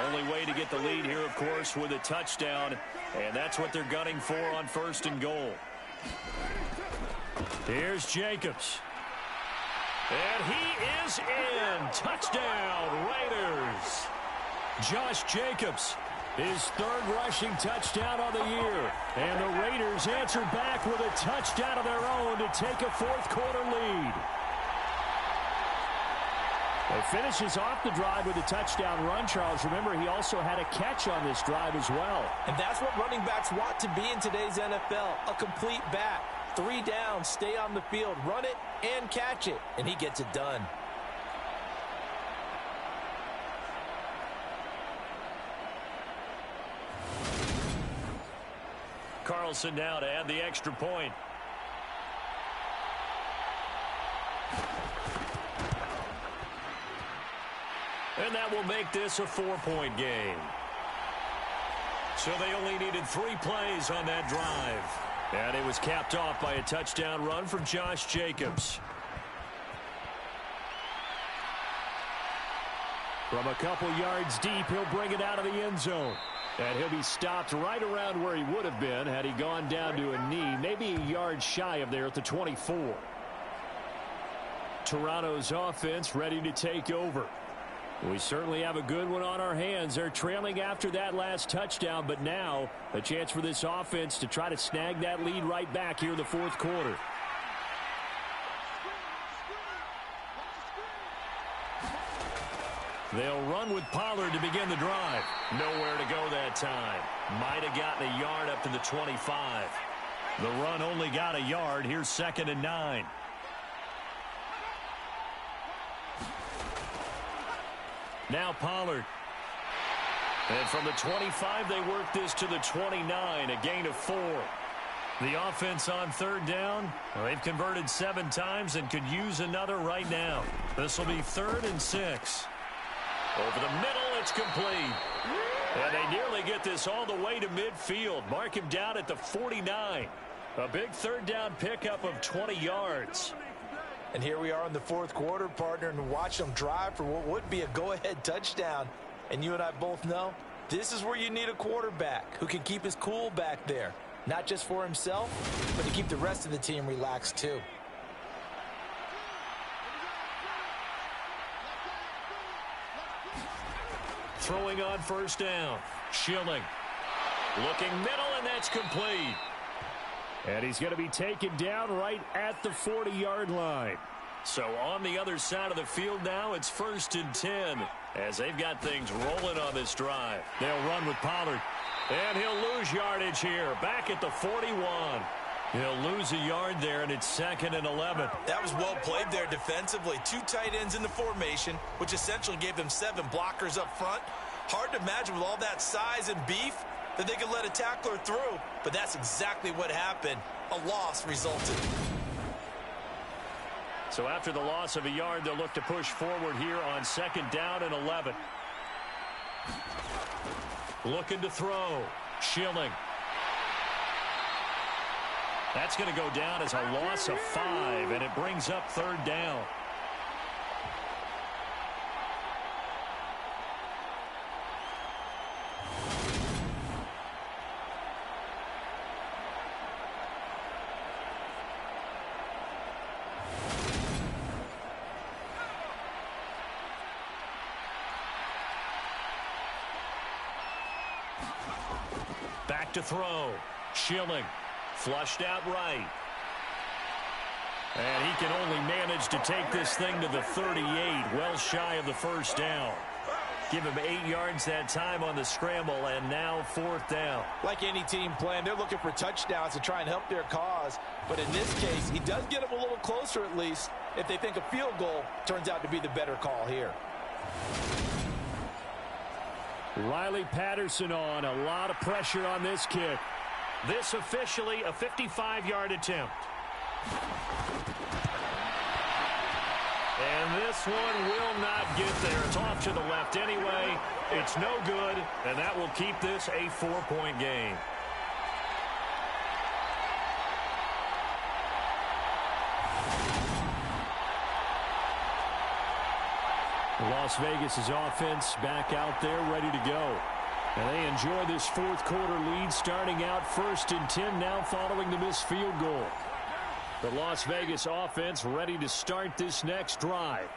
Only way to get the lead here, of course, with a touchdown. And that's what they're gunning for on 1st and goal. Here's Jacobs. And he is in. Touchdown, Raiders. Josh Jacobs, his 3rd rushing touchdown of the year. And the Raiders answer back with a touchdown of their own to take a 4th quarter lead. It finishes off the drive with a touchdown run, Charles. Remember, he also had a catch on this drive as well. And that's what running backs want to be in today's NFL, a complete back. 3 down, stay on the field, run it, and catch it. And he gets it done. Carlson now to add the extra point. And that will make this a 4-point game. So they only needed 3 plays on that drive. And it was capped off by a touchdown run from Josh Jacobs. From a couple yards deep, he'll bring it out of the end zone. And he'll be stopped right around where he would have been had he gone down to a knee, maybe a yard shy of there at the 24. Toronto's offense ready to take over. We certainly have a good one on our hands. They're trailing after that last touchdown, but now a chance for this offense to try to snag that lead right back here in the 4th quarter. They'll run with Pollard to begin the drive. Nowhere to go that time. Might have gotten a yard up to the 25. The run only got a yard. Here's 2nd and 9. Now Pollard. And from the 25, they work this to the 29, a gain of 4. The offense on 3rd down, well, they've converted 7 times and could use another right now. This will be 3rd and 6. Over the middle, it's complete. And they nearly get this all the way to midfield. Mark him down at the 49. A big 3rd down pickup of 20 yards. And here we are in the 4th quarter, partner, and watch them drive for what would be a go-ahead touchdown. And you and I both know this is where you need a quarterback who can keep his cool back there. not just for himself, but to keep the rest of the team relaxed too. Throwing on first down. Schilling. Looking middle, and that's complete. And he's going to be taken down right at the 40-yard line. So on the other side of the field now, it's 1st and 10 as they've got things rolling on this drive. They'll run with Pollard. And he'll lose yardage here. Back at the 41. He'll lose a yard there, and it's 2nd and 11. That was well played there defensively. 2 tight ends in the formation, which essentially gave them 7 blockers up front. Hard to imagine with all that size and beef that they could let a tackler through, but that's exactly what happened. A loss resulted. So after the loss of a yard, they'll look to push forward here on 2nd down and 11. Looking to throw. Schilling. That's going to go down as a loss of 5, and it brings up 3rd down. Back to throw. Schilling. Flushed out right. And he can only manage to take this thing to the 38, well shy of the 1st down. Give him 8 yards that time on the scramble, and now 4th down. Like any team playing, they're looking for touchdowns to try and help their cause. But in this case, he does get them a little closer at least if they think a field goal turns out to be the better call here. Riley Patterson on. A lot of pressure on this kick. This officially a 55-yard attempt. And this one will not get there. It's off to the left anyway. It's no good, and that will keep this a 4-point game. Las Vegas' offense back out there ready to go. And they enjoy this 4th quarter lead starting out 1st and 10 now following the missed field goal. The Las Vegas offense ready to start this next drive.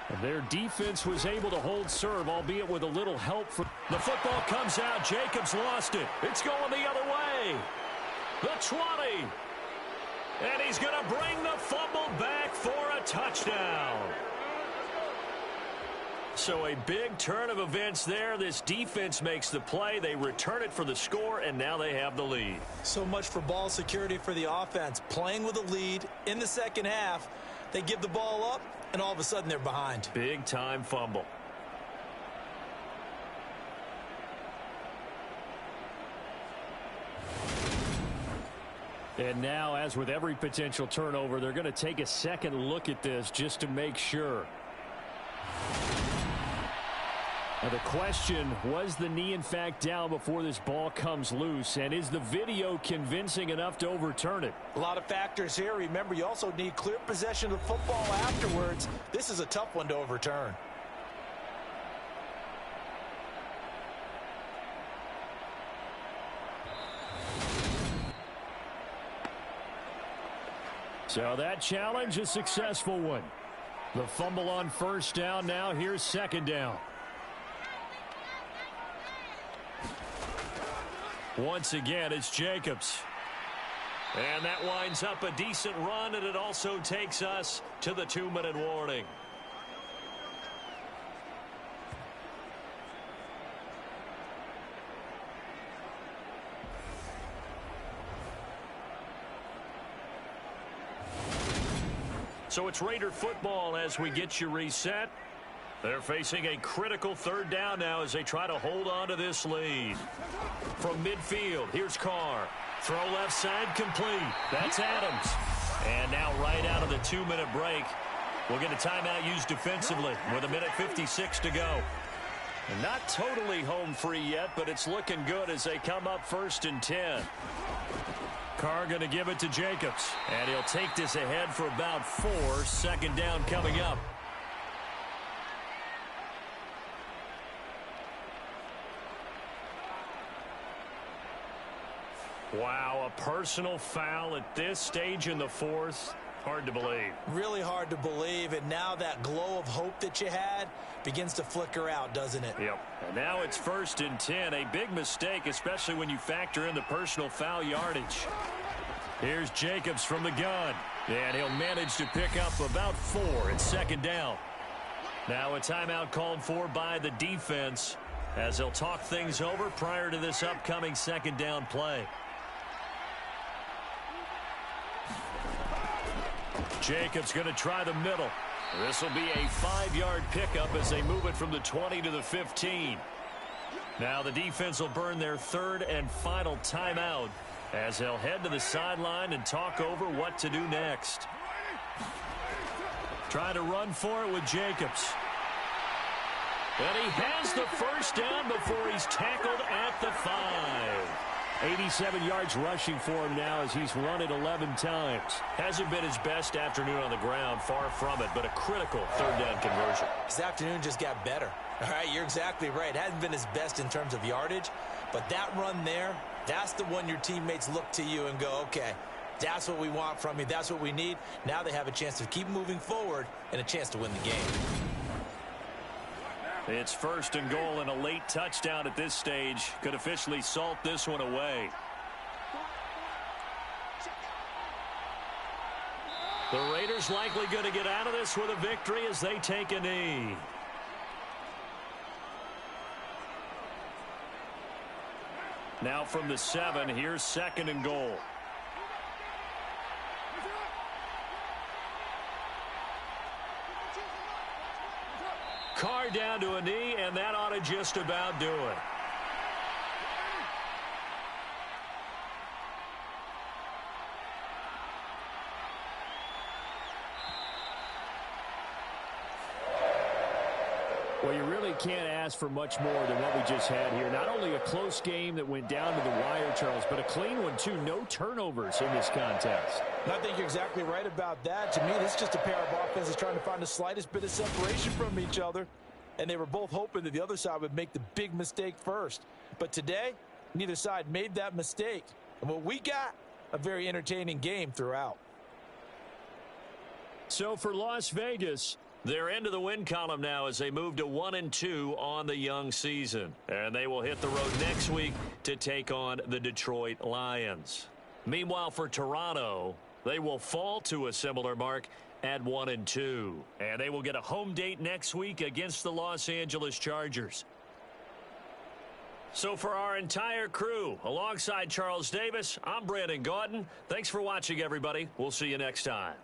And their defense was able to hold serve, albeit with a little help from... The football comes out. Jacobs lost it. It's going the other way. The 20. And he's going to bring the fumble back for a touchdown. So a big turn of events there. This defense makes the play. They return it for the score, and now they have the lead. So much for ball security for the offense. Playing with a lead in the second half, they give the ball up, and all of a sudden they're behind. Big-time fumble. And now, as with every potential turnover, they're going to take a second look at this just to make sure. Now the question, was the knee in fact down before this ball comes loose? And is the video convincing enough to overturn it? A lot of factors here. Remember, you also need clear possession of the football afterwards. This is a tough one to overturn. So that challenge, a successful one. The fumble on 1st down. Now here's 2nd down. Once again, it's Jacobs. And that winds up a decent run, and it also takes us to the 2-minute warning. So it's Raider football as we get you reset. They're facing a critical 3rd down now as they try to hold on to this lead. From midfield, here's Carr. Throw left side complete. That's Adams. And now right out of the 2-minute break, we'll get a timeout used defensively with 1:56 to go. And not totally home free yet, but it's looking good as they come up 1st and 10. Carr going to give it to Jacobs. And he'll take this ahead for about 4. 2nd down coming up. Wow, a personal foul at this stage in the fourth. Hard to believe. Really hard to believe, and now that glow of hope that you had begins to flicker out, doesn't it? Yep. And now it's 1st and 10. A big mistake, especially when you factor in the personal foul yardage. Here's Jacobs from the gun. And he'll manage to pick up about 4 at 2nd down. Now a timeout called for by the defense as they'll talk things over prior to this upcoming 2nd down play. Jacobs going to try the middle. This will be a 5-yard pickup as they move it from the 20 to the 15. Now the defense will burn their 3rd and final timeout as they'll head to the sideline and talk over what to do next. Trying to run for it with Jacobs. And he has the 1st down before he's tackled at the 5. 87 yards rushing for him now as he's run it 11 times. Hasn't been his best afternoon on the ground, far from it, but a critical 3rd down conversion. His afternoon just got better. All right, you're exactly right. Hasn't been his best in terms of yardage, but that run there, that's the one your teammates look to you and go, okay, that's what we want from you. That's what we need. Now they have a chance to keep moving forward and a chance to win the game. It's 1st and goal and a late touchdown at this stage. Could officially salt this one away. The Raiders likely going to get out of this with a victory as they take a knee. Now from the 7, here's 2nd and goal. Carr down to a knee, and that ought to just about do it. Well, you really can't ask for much more than what we just had here. Not only a close game that went down to the wire, Charles, but a clean one, too. No turnovers in this contest. And I think you're exactly right about that. To me, this is just a pair of offenses trying to find the slightest bit of separation from each other. And they were both hoping that the other side would make the big mistake first. But today, neither side made that mistake. And what we got, a very entertaining game throughout. So for Las Vegas, they're into the win column now as they move to 1-2 on the young season. And they will hit the road next week to take on the Detroit Lions. Meanwhile, for Toronto, they will fall to a similar mark at 1-2. And they will get a home date next week against the Los Angeles Chargers. So for our entire crew, alongside Charles Davis, I'm Brandon Gaudin. Thanks for watching, everybody. We'll see you next time.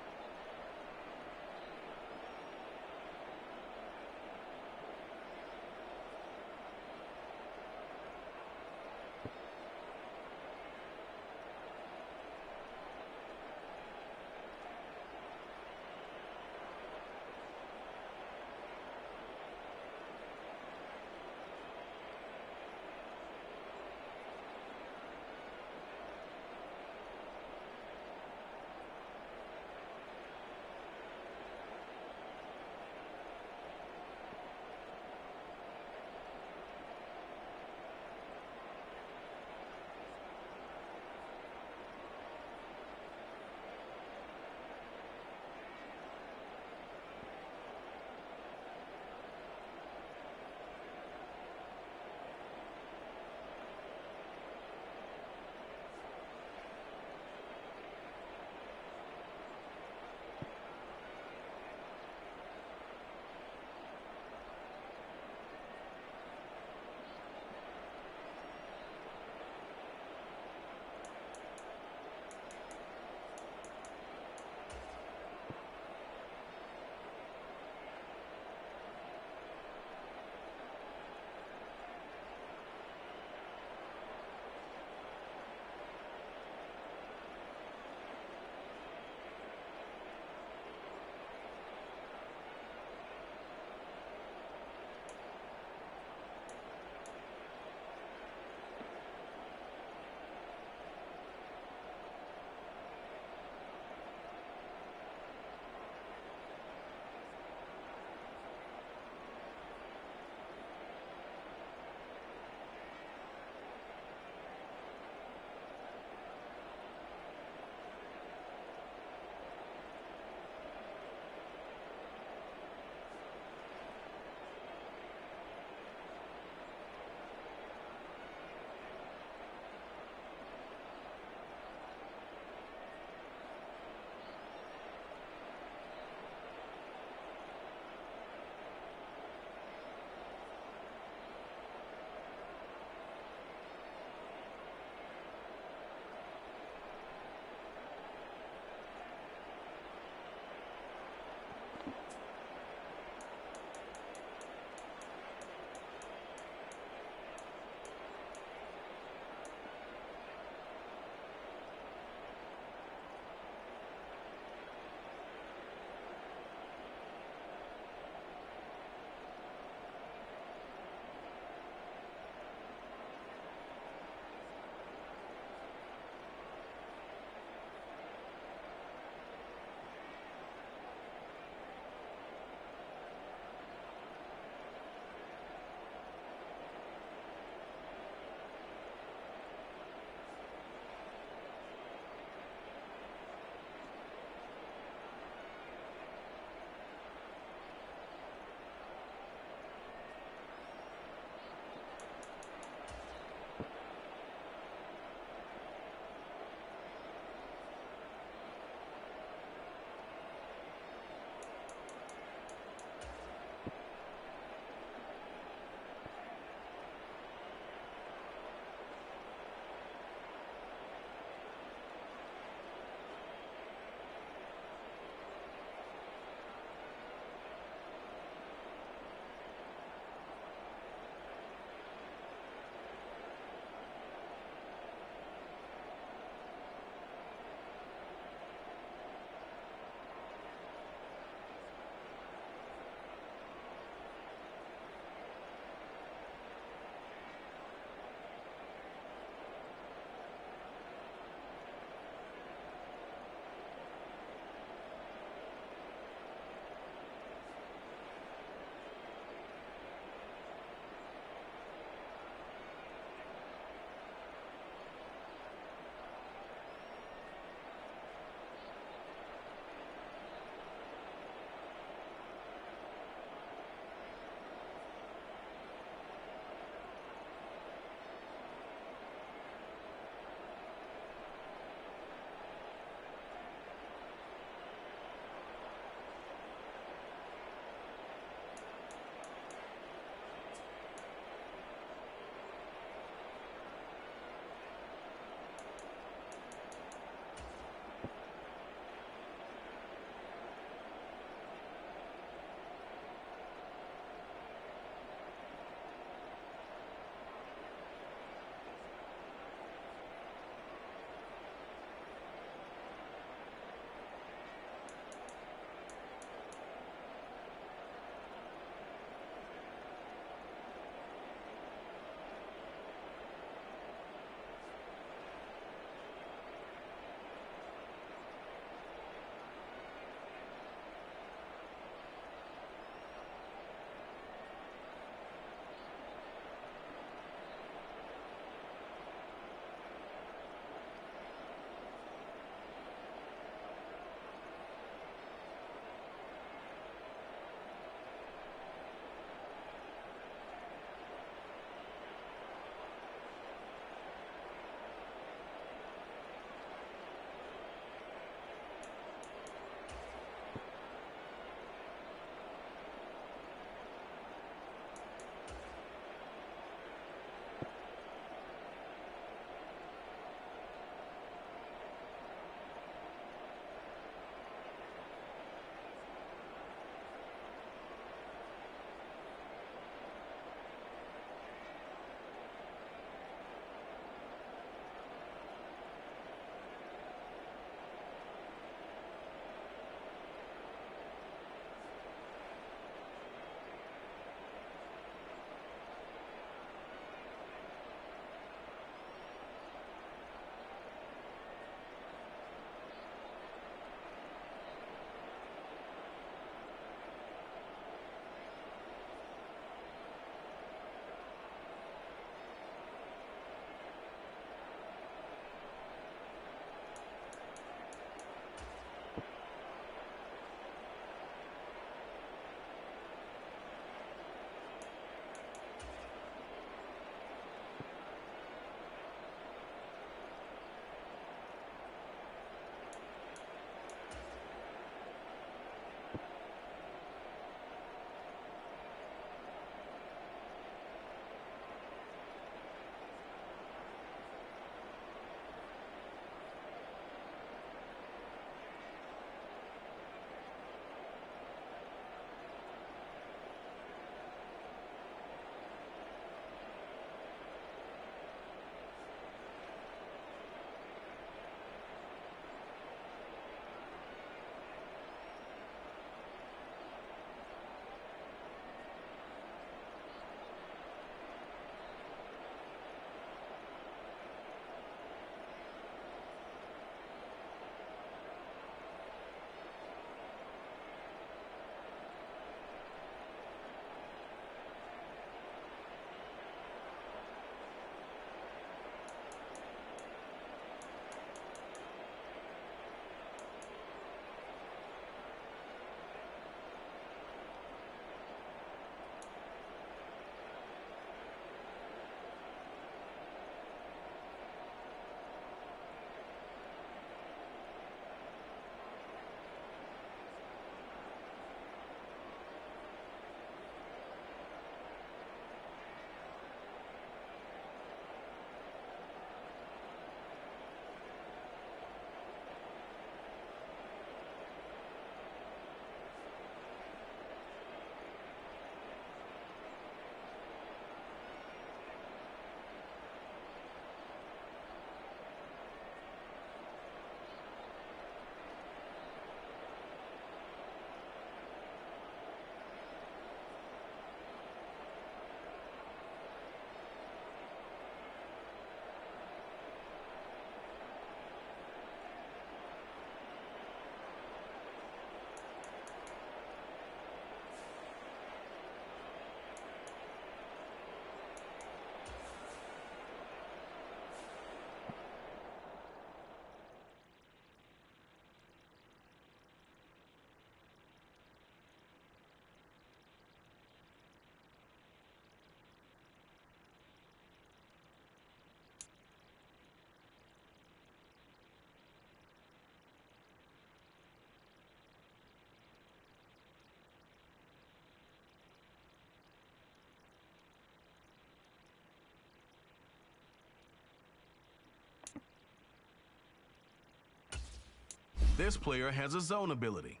This player has a zone ability.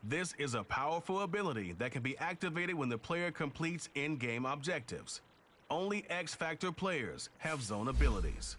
This is a powerful ability that can be activated when the player completes in-game objectives. Only X Factor players have zone abilities.